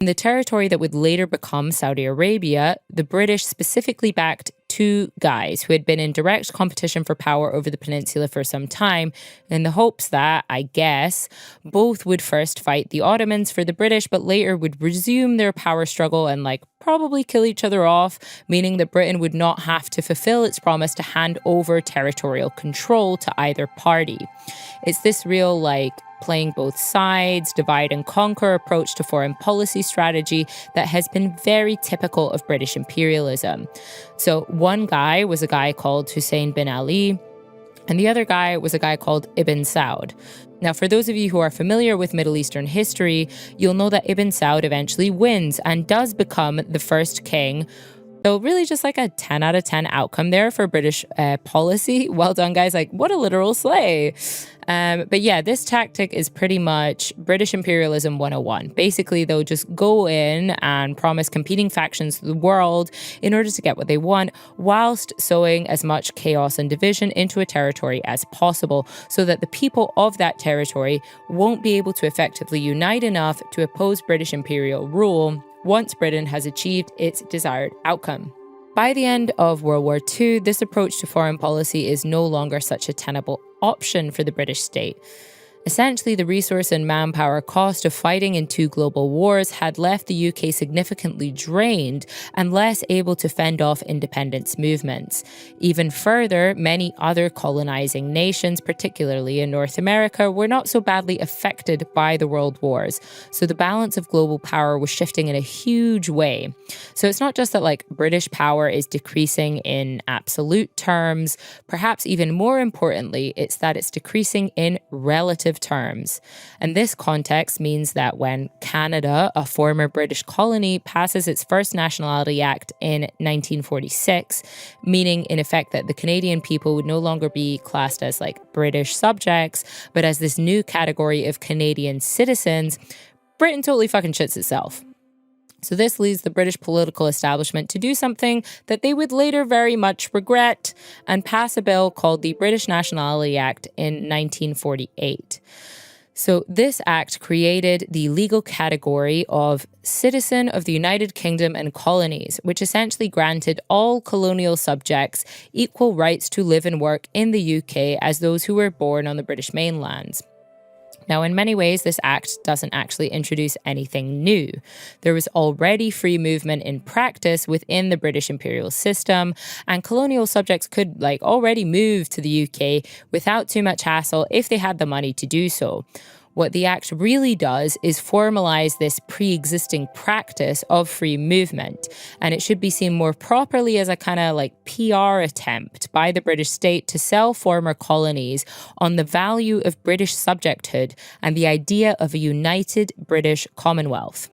In the territory that would later become Saudi Arabia, the British specifically backed two guys who had been in direct competition for power over the peninsula for some time, in the hopes that, I guess, both would first fight the Ottomans for the British, but later would resume their power struggle and probably kill each other off, meaning that Britain would not have to fulfill its promise to hand over territorial control to either party. It's this real playing both sides, divide and conquer approach to foreign policy strategy that has been very typical of British imperialism. So one guy was a guy called Hussein bin Ali, and the other guy was a guy called Ibn Saud. Now, for those of you who are familiar with Middle Eastern history, you'll know that Ibn Saud eventually wins and does become the first king. So really just a 10 out of 10 outcome there for British policy. Well done, guys. What a literal slay. But yeah, this tactic is pretty much British Imperialism 101. Basically, they'll just go in and promise competing factions to the world in order to get what they want, whilst sowing as much chaos and division into a territory as possible, so that the people of that territory won't be able to effectively unite enough to oppose British imperial rule once Britain has achieved its desired outcome. By the end of World War II, this approach to foreign policy is no longer such a tenable option for the British state. Essentially, the resource and manpower cost of fighting in two global wars had left the UK significantly drained and less able to fend off independence movements. Even further, many other colonizing nations, particularly in North America, were not so badly affected by the world wars. So the balance of global power was shifting in a huge way. So it's not just that British power is decreasing in absolute terms. Perhaps even more importantly, it's that it's decreasing in relative terms. And this context means that when Canada, a former British colony, passes its first Nationality Act in 1946, meaning in effect that the Canadian people would no longer be classed as British subjects, but as this new category of Canadian citizens, Britain totally fucking shits itself. So this leads the British political establishment to do something that they would later very much regret and pass a bill called the British Nationality Act in 1948. So this act created the legal category of citizen of the United Kingdom and colonies, which essentially granted all colonial subjects equal rights to live and work in the UK as those who were born on the British mainland. Now, in many ways, this act doesn't actually introduce anything new. There was already free movement in practice within the British imperial system, and colonial subjects could already move to the UK without too much hassle if they had the money to do so. What the Act really does is formalize this pre-existing practice of free movement, and it should be seen more properly as a kind of PR attempt by the British state to sell former colonies on the value of British subjecthood and the idea of a united British Commonwealth.